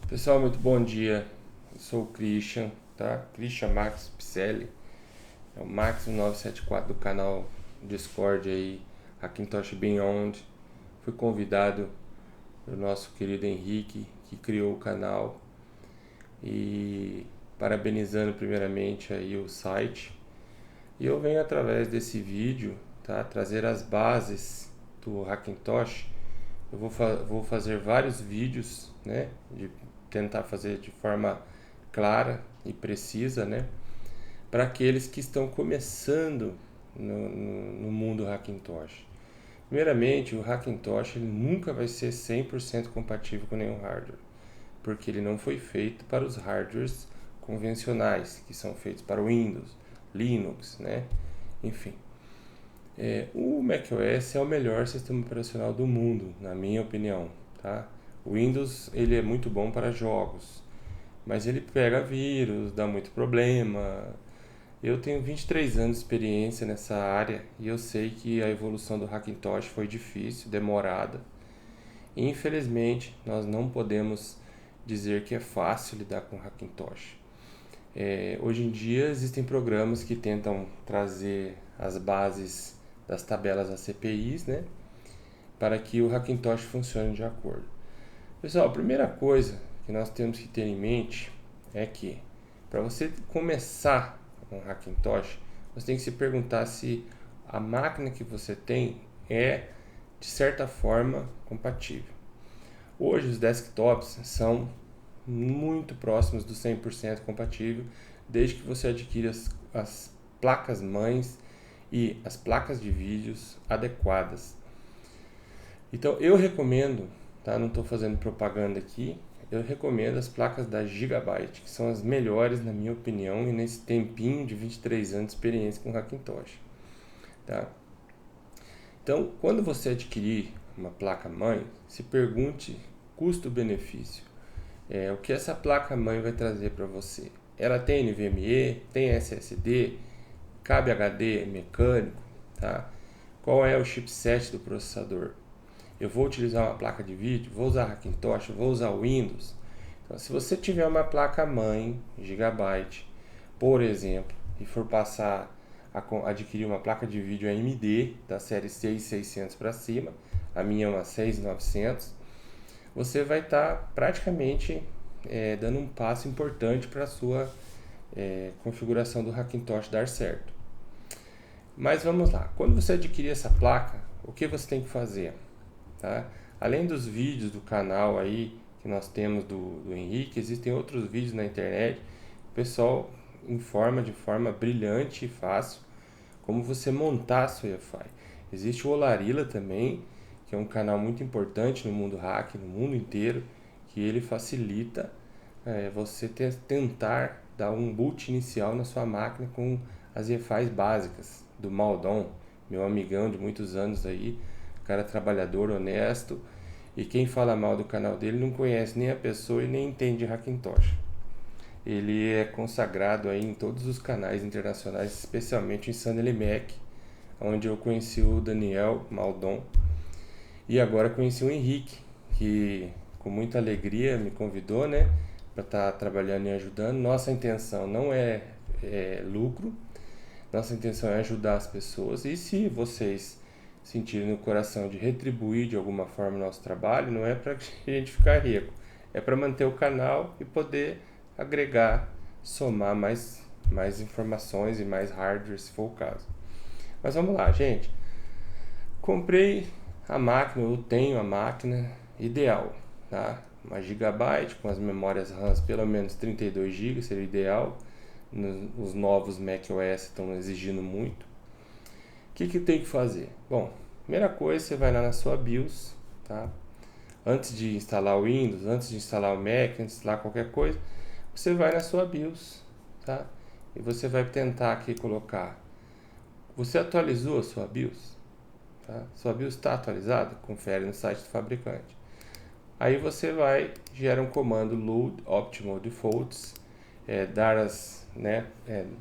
Pessoal, muito bom dia. Eu sou o Christian, tá? Christian Max Picelli. É o Max974 do canal Discord aí, Hackintosh Beyond. Fui convidado pelo nosso querido Henrique, que criou o canal. E parabenizando primeiramente aí o site. E eu venho através desse vídeo, tá? Trazer as bases do Hackintosh. Eu vou fazer vários vídeos, né? De tentar fazer de forma clara e precisa, né? Para aqueles que estão começando no mundo Hackintosh. Primeiramente, o Hackintosh ele nunca vai ser 100% compatível com nenhum hardware, porque ele não foi feito para os hardwares convencionais, que são feitos para Windows, Linux, né? Enfim. O macOS é o melhor sistema operacional do mundo, na minha opinião, tá? O Windows ele é muito bom para jogos, mas ele pega vírus, dá muito problema. Eu tenho 23 anos de experiência nessa área e eu sei que a evolução do Hackintosh foi difícil, demorada. E, infelizmente, nós não podemos dizer que é fácil lidar com o Hackintosh. Hoje em dia existem programas que tentam trazer as bases das tabelas ACPIs, né, para que o Hackintosh funcione de acordo. Pessoal, a primeira coisa que nós temos que ter em mente é que para você começar com o Hackintosh, você tem que se perguntar se a máquina que você tem é de certa forma compatível. Hoje os desktops são muito próximos do 100% compatível, desde que você adquira as placas mães e as placas de vídeos adequadas. Então eu recomendo, tá? Não estou fazendo propaganda aqui, eu recomendo as placas da Gigabyte, que são as melhores na minha opinião e nesse tempinho de 23 anos de experiência com Hackintosh, tá? Então, quando você adquirir uma placa mãe, se pergunte custo-benefício. O que essa placa mãe vai trazer para você? Ela tem NVMe, tem SSD, cabe HD mecânico, tá? Qual é o chipset do processador? Eu vou utilizar uma placa de vídeo, vou usar Hackintosh, vou usar Windows. Então, se você tiver uma placa mãe Gigabyte, por exemplo, e for passar a adquirir uma placa de vídeo AMD da série 6600 para cima, a minha é uma 6900, você vai estar praticamente dando um passo importante para a sua configuração do Hackintosh dar certo. Mas vamos lá, quando você adquirir essa placa, o que você tem que fazer? Tá? Além dos vídeos do canal aí que nós temos do Henrique, existem outros vídeos na internet. O pessoal informa de forma brilhante e fácil como você montar a sua EFI. Existe o Olarila também, que é um canal muito importante no mundo hack, no mundo inteiro, que ele facilita você tentar dar um boot inicial na sua máquina com as EFIs básicas do Maldon, meu amigão de muitos anos aí, cara trabalhador, honesto, e quem fala mal do canal dele não conhece nem a pessoa e nem entende Hackintosh. Ele é consagrado aí em todos os canais internacionais, especialmente em Sunny Mac, onde eu conheci o Daniel Maldon e agora conheci o Henrique, que com muita alegria me convidou, né, para estar trabalhando e ajudando. Nossa intenção não é lucro, nossa intenção é ajudar as pessoas. E se vocês sentirem no coração de retribuir de alguma forma o nosso trabalho, não é para a gente ficar rico, é para manter o canal e poder agregar, somar mais informações e mais hardware se for o caso. Mas vamos lá, gente. Comprei a máquina, eu tenho a máquina ideal, tá? Uma Gigabyte com as memórias RAM pelo menos 32 GB seria o ideal. Os novos macOS estão exigindo muito. O que tem que fazer? Bom, primeira coisa, você vai lá na sua BIOS, tá? Antes de instalar o Windows, antes de instalar o Mac, antes de instalar qualquer coisa, você vai na sua BIOS, tá? E você vai tentar aqui colocar. Você atualizou a sua BIOS? Tá? Sua BIOS está atualizada? Confere no site do fabricante. Aí você vai gera um comando load optimal defaults,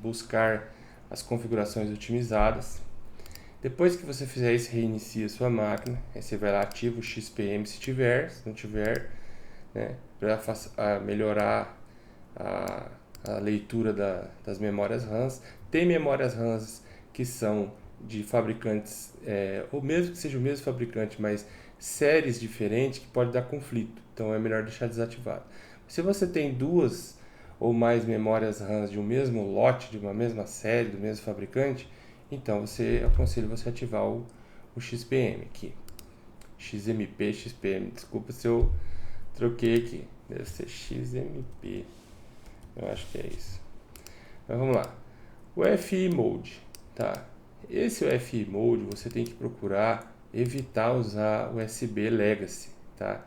buscar as configurações otimizadas. Depois que você fizer isso, reinicia a sua máquina. Aí você vai lá, ativa o XPM se tiver, se não tiver, né, para melhorar a leitura das memórias RAMs. Tem memórias RAMs que são de fabricantes, ou mesmo que seja o mesmo fabricante, mas séries diferentes, que pode dar conflito. Então é melhor deixar desativado. Se você tem duas ou mais memórias RAMs de um mesmo lote, de uma mesma série, do mesmo fabricante, então eu aconselho você ativar o XPM aqui. XMP, XPM, desculpa se eu troquei aqui, deve ser XMP, eu acho que é isso. Mas vamos lá, o FI Mode, tá? Esse FI Mode você tem que procurar evitar usar o USB Legacy, tá?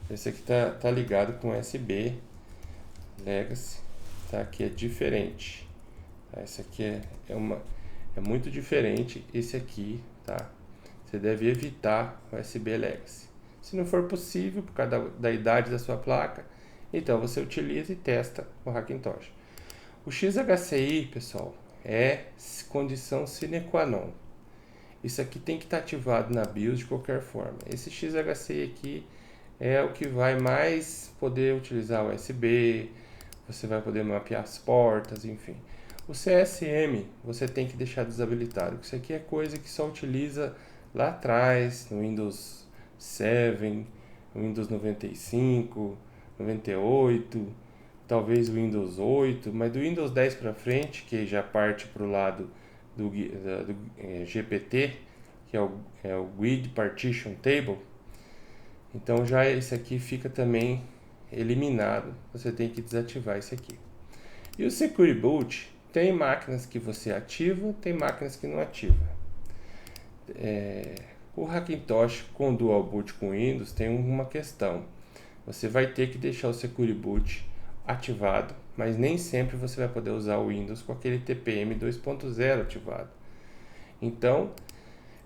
Esse aqui tá ligado com USB Legacy, tá? Que é diferente, tá? Esse aqui é muito diferente, esse aqui, tá? Você deve evitar o USB Legacy. Se não for possível, por causa da idade da sua placa, então você utiliza e testa o Hackintosh. O XHCI, pessoal, é condição sine qua non. Isso aqui tem que estar ativado na BIOS de qualquer forma. Esse XHCI aqui é o que vai mais poder utilizar o USB, você vai poder mapear as portas, enfim. O CSM você tem que deixar desabilitado. Isso aqui é coisa que só utiliza lá atrás, no Windows 7, no Windows 95, 98, talvez o Windows 8, mas do Windows 10 para frente, que já parte para o lado do GPT, que é o Grid Partition Table, então já esse aqui fica também eliminado, você tem que desativar esse aqui. E o Security Boot, tem máquinas que você ativa, tem máquinas que não ativa. O Hackintosh com Dual Boot com Windows tem uma questão. Você vai ter que deixar o Security Boot ativado, mas nem sempre você vai poder usar o Windows com aquele TPM 2.0 ativado. Então,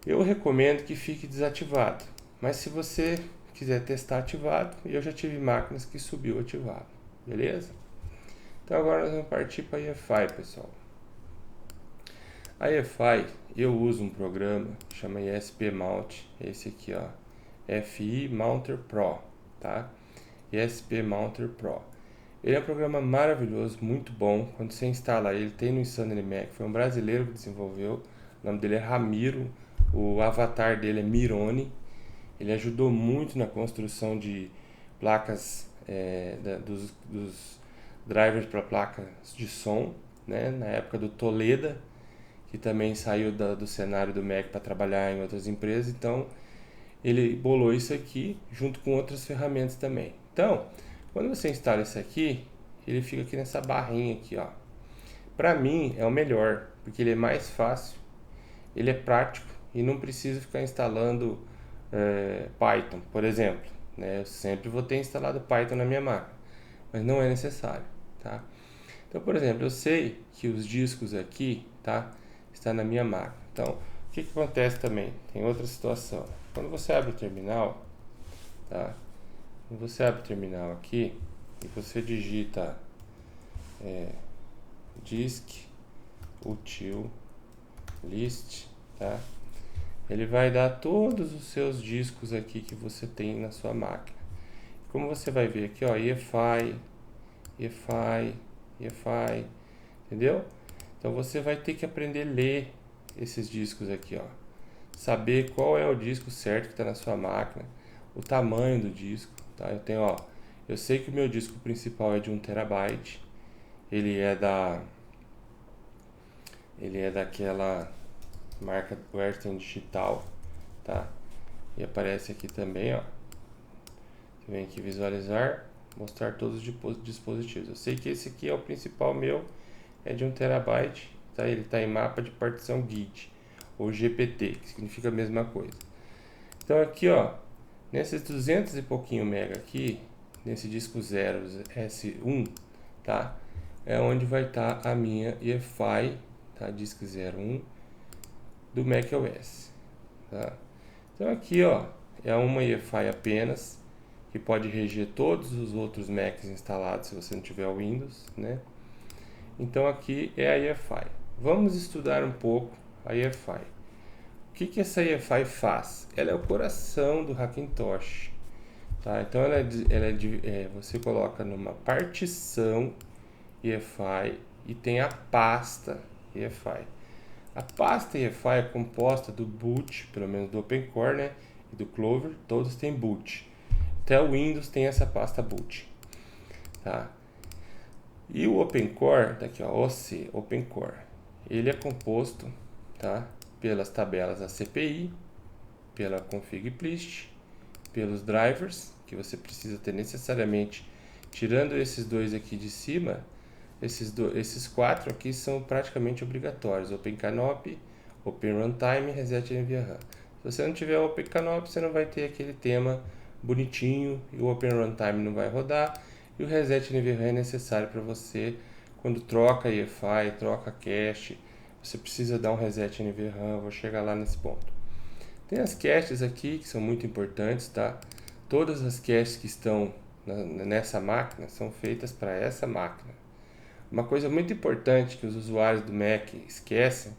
eu recomendo que fique desativado. Mas se você quiser testar ativado, eu já tive máquinas que subiu ativado, beleza? Então agora nós vamos partir para a EFI, pessoal. A EFI, eu uso um programa que chama ESP Mount, esse aqui, ó, FI Mounter Pro, tá? ESP Mounter Pro. Ele é um programa maravilhoso, muito bom. Quando você instala ele, tem no Insanity Mac, foi um brasileiro que desenvolveu, o nome dele é Ramiro, o avatar dele é Mirone. Ele ajudou muito na construção de placas, dos drivers para placas de som, né? Na época do Toleda, que também saiu do cenário do Mac para trabalhar em outras empresas. Então, ele bolou isso aqui junto com outras ferramentas também. Então, quando você instala isso aqui, ele fica aqui nessa barrinha aqui, ó. Para mim é o melhor, porque ele é mais fácil, ele é prático e não precisa ficar instalando Python, por exemplo, né? Eu sempre vou ter instalado Python na minha máquina, mas não é necessário, tá? Então, por exemplo, eu sei que os discos aqui, tá, está na minha máquina. Então, o que acontece também? Tem outra situação. Quando você abre o terminal, tá? Quando você abre o terminal aqui e você digita disk util list, tá? Ele vai dar todos os seus discos aqui que você tem na sua máquina. Como você vai ver aqui, ó, EFI, entendeu? Então você vai ter que aprender a ler esses discos aqui, ó. Saber qual é o disco certo que está na sua máquina, o tamanho do disco, tá? Eu sei que o meu disco principal é de 1 TB, ele é daquela marca Western Digital, tá? E aparece aqui também, ó. Você vem aqui visualizar, mostrar todos os dispositivos. Eu sei que esse aqui é o principal meu, é de 1 TB, tá? Ele está em mapa de partição Git ou GPT, que significa a mesma coisa. Então aqui, ó, nesses 200 e pouquinho mega aqui, nesse disco 0 S1, tá? É onde vai estar a minha EFI, tá? Disk 01 do macOS, tá? Então aqui, ó, é uma EFI apenas, que pode reger todos os outros Macs instalados se você não tiver o Windows, né? Então aqui é a EFI. Vamos estudar um pouco a EFI. O que essa EFI faz? Ela é o coração do Hackintosh, tá? Então você coloca numa partição EFI e tem a pasta EFI. A pasta EFI é composta do boot, pelo menos do OpenCore, né, e do Clover, todos têm boot. Até o Windows tem essa pasta boot, tá? E o OpenCore, daqui ó, OC, OpenCore, ele é composto, tá, pelas tabelas ACPI, pela config.plist, pelos drivers, que você precisa ter necessariamente, tirando esses dois aqui de cima, esses quatro aqui são praticamente obrigatórios: OpenCanopy, OpenRuntime e Reset NVRAM. Se você não tiver OpenCanopy, você não vai ter aquele tema bonitinho, e o OpenRuntime não vai rodar, e o Reset NVRAM é necessário para você quando troca EFI, troca cache, você precisa dar um Reset NVRAM. Eu vou chegar lá nesse ponto. Tem as caches aqui que são muito importantes, tá? Todas as caches que estão nessa máquina são feitas para essa máquina. Uma coisa muito importante que os usuários do Mac esquecem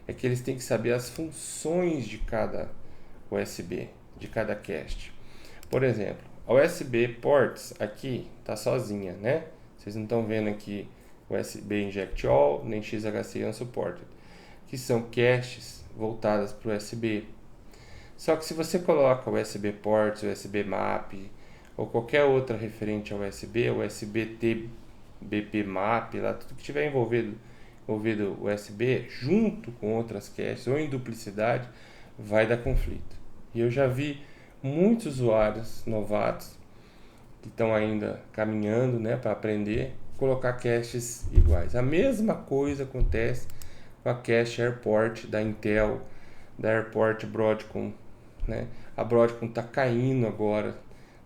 é que eles têm que saber as funções de cada USB, de cada cache. Por exemplo, a USB Ports aqui está sozinha, né? Vocês não estão vendo aqui USB Inject All, nem XHC Unsupported, que são caches voltadas para o USB. Só que se você coloca USB Ports, USB Map ou qualquer outra referente ao USB, USB-T, BP Map, lá, tudo que tiver envolvido USB, junto com outras caches ou em duplicidade, vai dar conflito. E eu já vi muitos usuários novatos que estão ainda caminhando, né, para aprender, colocar caches iguais. A mesma coisa acontece com a cache Airport da Intel, da Airport Broadcom, né? A Broadcom está caindo agora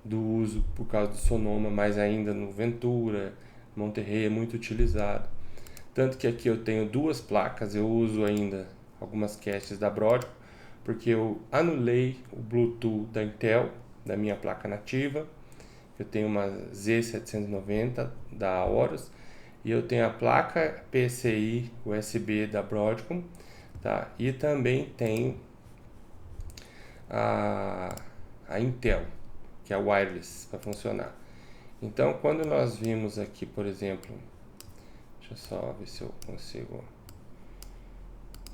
do uso por causa do Sonoma, mas ainda no Ventura, Monterrey é muito utilizado. Tanto que aqui eu tenho duas placas, eu uso ainda algumas caches da Broadcom, porque eu anulei o Bluetooth da Intel, da minha placa nativa. Eu tenho uma Z790 da Aorus e eu tenho a placa PCI USB da Broadcom, tá? E também tenho a Intel, que é wireless, para funcionar. Então, quando nós vimos aqui, por exemplo, deixa eu só ver se eu consigo,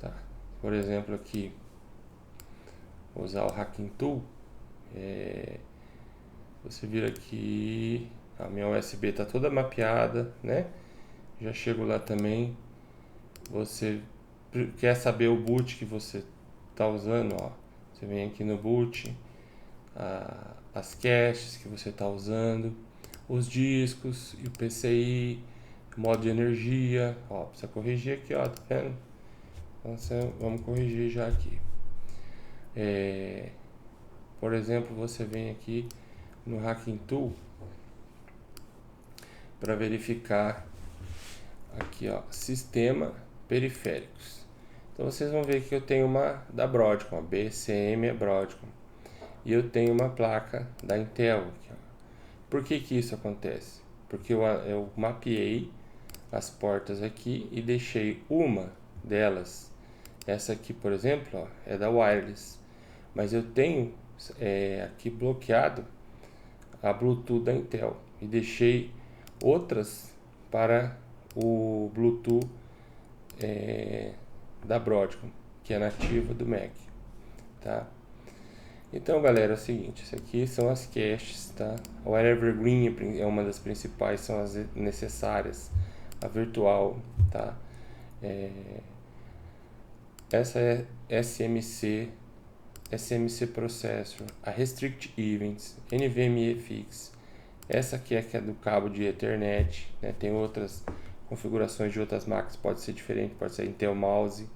tá? Por exemplo, aqui, usar o Hacking Tool, você vira aqui, a minha USB está toda mapeada, né? Já chego lá também. Você quer saber o boot que você está usando, ó? Você vem aqui no boot, as caches que você está usando, os discos e o PCI, modo de energia, ó, precisa corrigir aqui, ó, tá vendo? Então, vamos corrigir já aqui. Por exemplo, você vem aqui no Hacking Tool para verificar aqui, ó, sistema periféricos. Então vocês vão ver que eu tenho uma da Broadcom, a BCM Broadcom, e eu tenho uma placa da Intel aqui, ó. Por que isso acontece? Porque eu mapeei as portas aqui e deixei uma delas, essa aqui, por exemplo, ó, é da wireless, mas eu tenho aqui bloqueado a Bluetooth da Intel e deixei outras para o Bluetooth da Broadcom, que é nativa do Mac, tá? Então, galera, é o seguinte, isso aqui são as caches, tá? O Evergreen é uma das principais, são as necessárias, a virtual, tá? Essa é SMC Processor, a Restrict Events, NVMe Fix. Essa aqui é do cabo de Ethernet, né? Tem outras configurações de outras máquinas, pode ser diferente, pode ser Intel Mouse.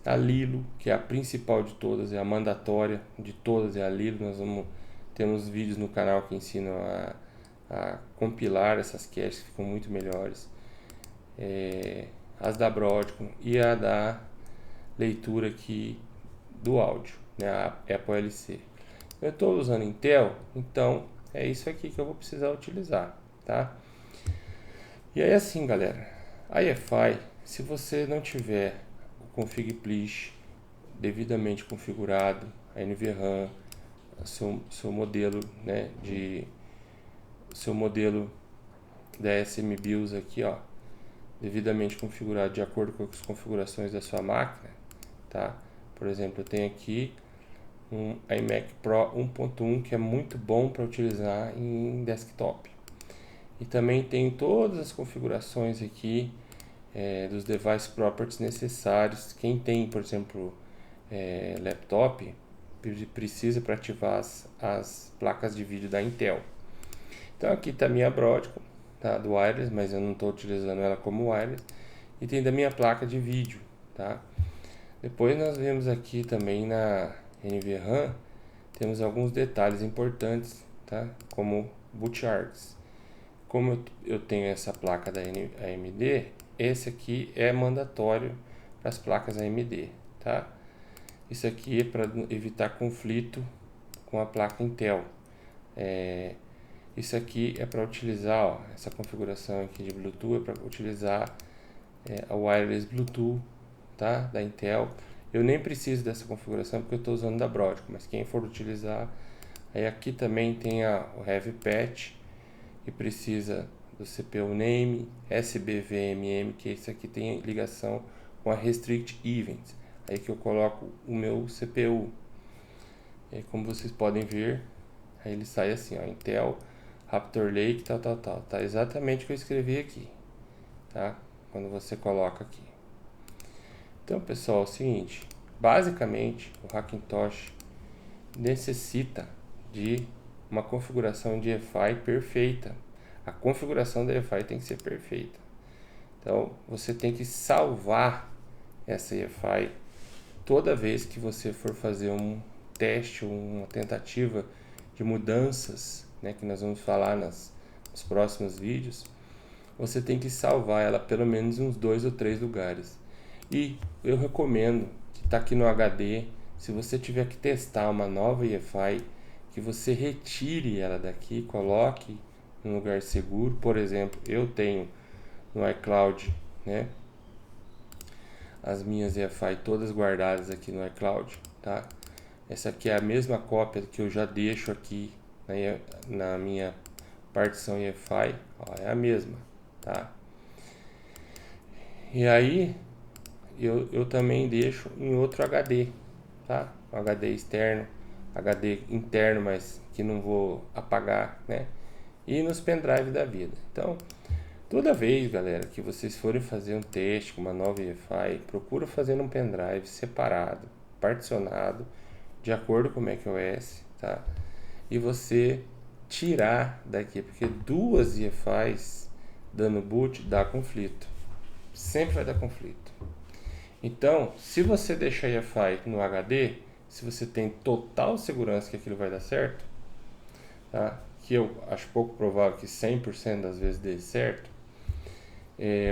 A Lilo, que é a principal de todas, é a mandatória de todas, é a Lilo. Nós temos vídeos no canal que ensinam a compilar essas caches, que ficam muito melhores. As da Broadcom e a da leitura aqui do áudio, né, a Apple LC. Eu estou usando Intel, então é isso aqui que eu vou precisar utilizar, tá? E aí assim, galera, a EFI, se você não tiver o config.plist devidamente configurado, a NVRAM, seu modelo, né, seu modelo da SM BIOS aqui, ó, devidamente configurado de acordo com as configurações da sua máquina, tá? Por exemplo, eu tenho aqui um iMac Pro 1.1 que é muito bom para utilizar em desktop. E também tem todas as configurações aqui dos device properties necessários. Quem tem, por exemplo, laptop, precisa para ativar as placas de vídeo da Intel. Então aqui está a minha Broadcom, tá, do wireless, mas eu não estou utilizando ela como wireless. E tem da minha placa de vídeo, tá? Depois nós vemos aqui também na NVRAM, temos alguns detalhes importantes, tá? Como bootargs. Como eu tenho essa placa da AMD, esse aqui é mandatório para as placas AMD, tá? Isso aqui é para evitar conflito com a placa Intel. Isso aqui é para utilizar, ó, essa configuração aqui de Bluetooth é para utilizar a wireless Bluetooth, tá? Da Intel. Eu nem preciso dessa configuração porque eu estou usando da Broadcom, mas quem for utilizar, aí aqui também tem o Heavy Patch e precisa do CPU Name, SBVMM, que isso aqui tem ligação com a Restrict Events. Aí que eu coloco o meu CPU. E aí, como vocês podem ver, aí ele sai assim, ó, Intel Raptor Lake, tal. Tá exatamente o que eu escrevi aqui, tá? Quando você coloca aqui. Então, pessoal, é o seguinte, basicamente o Hackintosh necessita de uma configuração de EFI perfeita. A configuração da EFI tem que ser perfeita. Então, você tem que salvar essa EFI toda vez que você for fazer um teste, uma tentativa de mudanças, né, que nós vamos falar nos próximos vídeos. Você tem que salvar ela pelo menos em uns 2 ou 3 lugares. E eu recomendo que está aqui no HD, se você tiver que testar uma nova EFI, que você retire ela daqui, coloque em um lugar seguro. Por exemplo, eu tenho no iCloud, né, as minhas EFI todas guardadas aqui no iCloud, tá? Essa aqui é a mesma cópia que eu já deixo aqui na minha partição EFI, ó, é a mesma, tá? E aí eu também deixo em outro HD, tá? Um HD externo, HD interno, mas que não vou apagar, né? E nos pendrive da vida. Então, toda vez, galera, que vocês forem fazer um teste com uma nova EFI, procura fazer num pendrive separado, particionado, de acordo com o macOS, tá? E você tirar daqui, porque duas EFIs dando boot dá conflito. Sempre vai dar conflito. Então, se você deixar a EFI no HD, se você tem total segurança que aquilo vai dar certo, tá? Que eu acho pouco provável que 100% das vezes dê certo,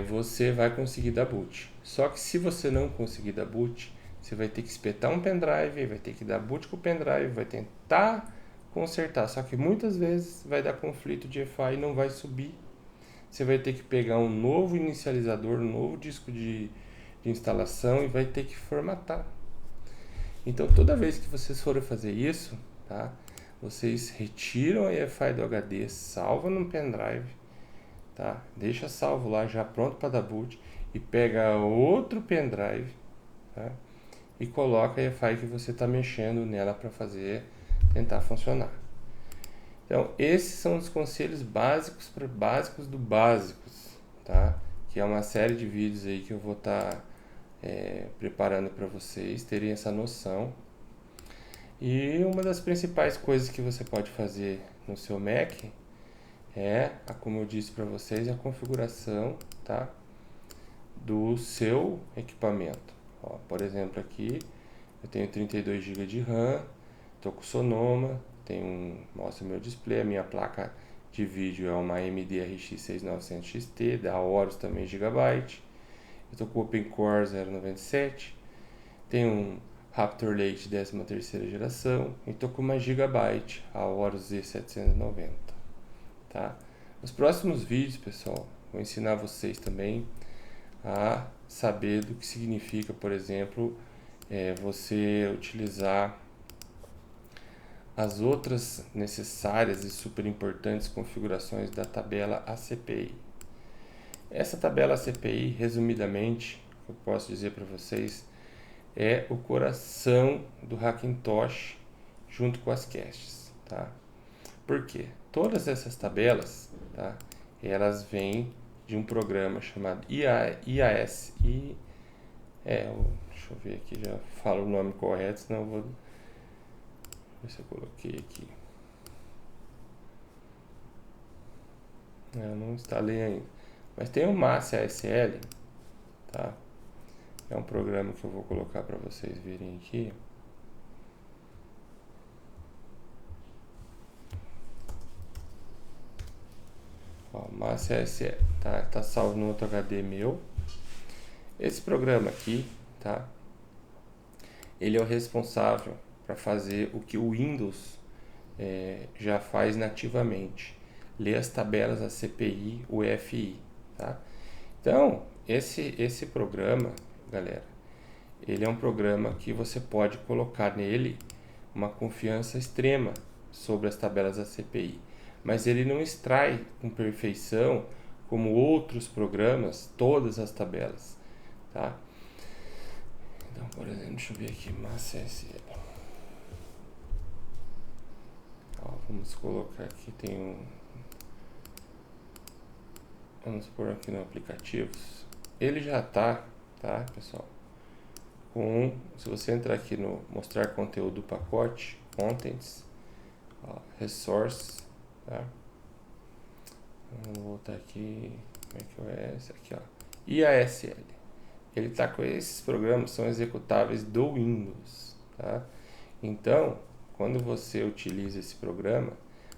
você vai conseguir dar boot. Só que se você não conseguir dar boot, você vai ter que espetar um pendrive, vai ter que dar boot com o pendrive, vai tentar consertar. Só que muitas vezes vai dar conflito de EFI e não vai subir. Você vai ter que pegar um novo inicializador, um novo disco de instalação e vai ter que formatar. Então, toda vez que vocês forem fazer isso, tá? Vocês retiram a EFI do HD, salva no pendrive, tá? Deixa salvo lá já pronto para dar boot e pega outro pendrive, tá? E coloca a EFI que você está mexendo nela para tentar funcionar. Então, esses são os conselhos básicos do básicos, tá? Que é uma série de vídeos aí que eu vou estar preparando para vocês terem essa noção. E uma das principais coisas que você pode fazer no seu Mac como eu disse para vocês, a configuração, tá, do seu equipamento. Ó, por exemplo, aqui eu tenho 32 GB de RAM, estou com Sonoma, mostra meu display, a minha placa de vídeo é uma AMD RX 6900 XT, da Aorus também GB. Eu estou com o OpenCore 097, tenho um Raptor Lake 13ª geração e estou com uma Gigabyte, a Aorus Z790, tá? Nos próximos vídeos, pessoal, vou ensinar vocês também a saber do que significa, por exemplo, você utilizar as outras necessárias e super importantes configurações da tabela ACPI. Essa tabela ACPI, resumidamente, eu posso dizer para vocês, é o coração do Hackintosh junto com as caches, tá? Por quê? Todas essas tabelas, tá? Elas vêm de um programa chamado IAS. Deixa eu ver aqui, já falo o nome correto, senão eu vou ver se eu coloquei aqui. Eu não instalei ainda. Mas tem o Massa ASL, tá? É um programa que eu vou colocar para vocês verem aqui. Ó, Massa ASL, tá salvo no outro HD meu. Esse programa aqui, tá? Ele é o responsável para fazer o que o Windows já faz nativamente. Ler as tabelas ACPI, UEFI, tá? Então, esse programa, galera, ele é um programa que você pode colocar nele uma confiança extrema sobre as tabelas ACPI, mas ele não extrai com perfeição, como outros programas, todas as tabelas, tá? Então, por exemplo, deixa eu ver aqui, Massa SL. Ó, vamos colocar aqui, vamos pôr aqui no aplicativos. Ele já tá, pessoal? Se você entrar aqui no mostrar conteúdo do pacote, contents, ó, resource, tá? Vamos voltar aqui, macOS, aqui ó, IASL. Ele tá com esses programas, são executáveis do Windows, tá? Então, quando você utiliza esse programa,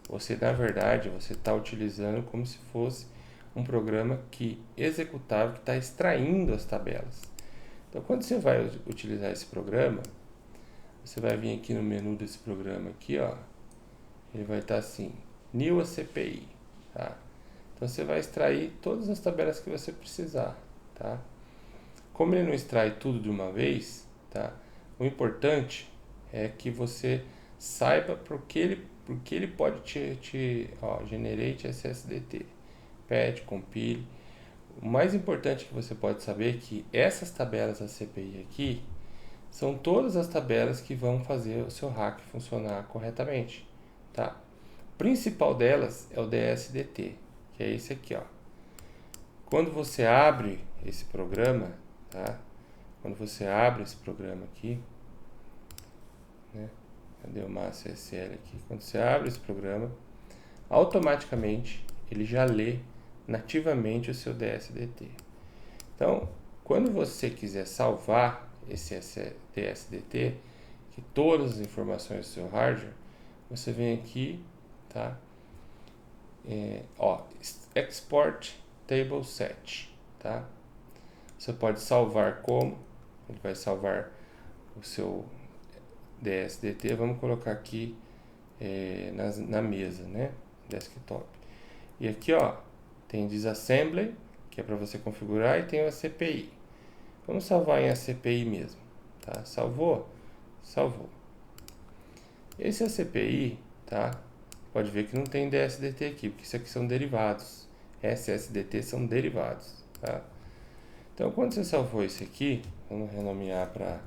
você na verdade você está utilizando como se fosse um programa executável que está extraindo as tabelas. Então, quando você vai utilizar esse programa, você vai vir aqui no menu desse programa aqui, ó, ele vai estar assim, New ACPI, tá? Então, você vai extrair todas as tabelas que você precisar, tá? Como ele não extrai tudo de uma vez, tá? O importante é que você saiba por que ele pode generate SSDT, pad, compile. O mais importante que você pode saber é que essas tabelas ACPI aqui são todas as tabelas que vão fazer o seu hack funcionar corretamente, tá? O principal delas é o DSDT, que é esse aqui, ó. Quando você abre esse programa, tá? Quando você abre esse programa aqui, né? Cadê o Massa SL aqui? Quando você abre esse programa, automaticamente ele já lê nativamente o seu DSDT. Então, quando você quiser salvar esse DSDT, que todas as informações do seu hardware, você vem aqui, tá? Export Table Set, tá? Você pode salvar como? Ele vai salvar o seu DSDT. Vamos colocar aqui na mesa, né? Desktop. E aqui, ó, tem Disassembly, que é para você configurar, e tem o ACPI. Vamos salvar em ACPI mesmo, tá? Salvou? Salvou. Esse ACPI, tá? Pode ver que não tem DSDT aqui, porque isso aqui são derivados. SSDT são derivados, tá? Então, quando você salvou esse aqui, vamos renomear para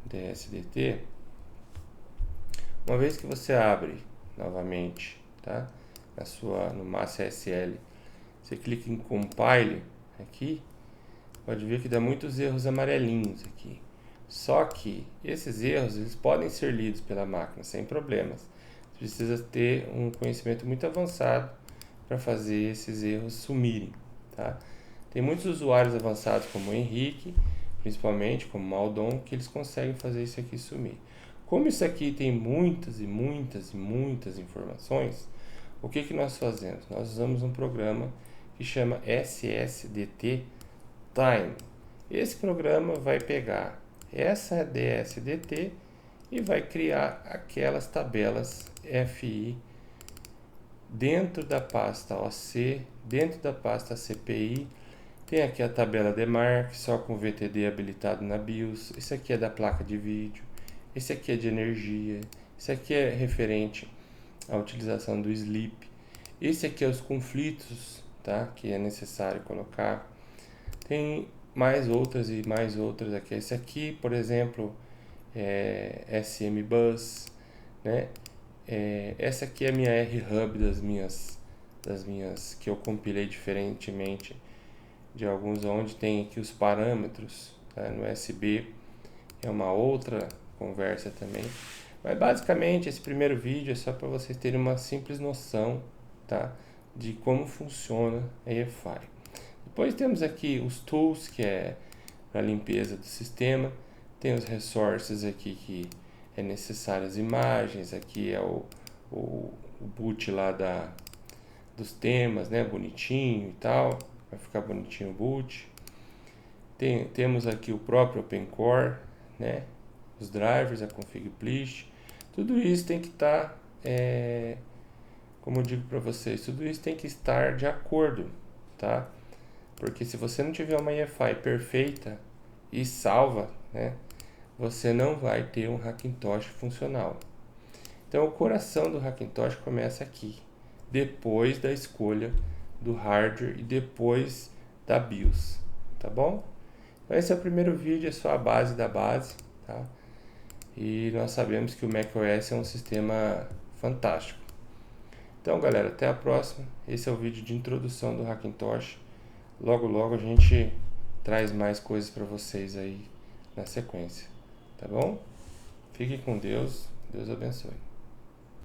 DSDT. Uma vez que você abre novamente, tá? No Massa SL, você clica em Compile aqui, pode ver que dá muitos erros amarelinhos aqui. Só que esses erros eles podem ser lidos pela máquina sem problemas. Você precisa ter um conhecimento muito avançado para fazer esses erros sumirem, tá? Tem muitos usuários avançados como o Henrique, principalmente como o Maldon, que eles conseguem fazer isso aqui sumir. Como isso aqui tem muitas e muitas e muitas informações, o que nós fazemos? Nós usamos um programa que chama SSDT Time. Esse programa vai pegar essa DSDT e vai criar aquelas tabelas FI dentro da pasta OC, dentro da pasta CPI. Tem aqui a tabela DMARC, só com VTD habilitado na BIOS. Esse aqui é da placa de vídeo. Esse aqui é de energia. Isso aqui é referente à utilização do sleep. Esse aqui é os conflitos, tá? Que é necessário colocar. Tem mais outras e mais outras aqui. Esse aqui, por exemplo, é SM Bus, né? Essa aqui é a minha R-Hub das minhas que eu compilei diferentemente de alguns, onde tem aqui os parâmetros, tá? No USB é uma outra conversa também. Mas basicamente esse primeiro vídeo é só para vocês terem uma simples noção, tá? De como funciona a EFI. Depois temos aqui os tools, que é para limpeza do sistema. Tem os resources aqui que é necessário as imagens. Aqui é o boot lá dos temas, né? Bonitinho e tal. Vai ficar bonitinho o boot. Temos aqui o próprio OpenCore, né? Os drivers, a config please. Tudo isso tem que estar, como eu digo para vocês, tudo isso tem que estar de acordo, tá? Porque se você não tiver uma EFI perfeita e salva, né? Você não vai ter um Hackintosh funcional. Então o coração do Hackintosh começa aqui, depois da escolha do hardware e depois da BIOS, tá bom? Então esse é o primeiro vídeo, é só a base da base, tá? E nós sabemos que o macOS é um sistema fantástico. Então galera, até a próxima. Esse é o vídeo de introdução do Hackintosh. Logo logo a gente traz mais coisas para vocês aí na sequência, tá bom? Fique com Deus, Deus abençoe.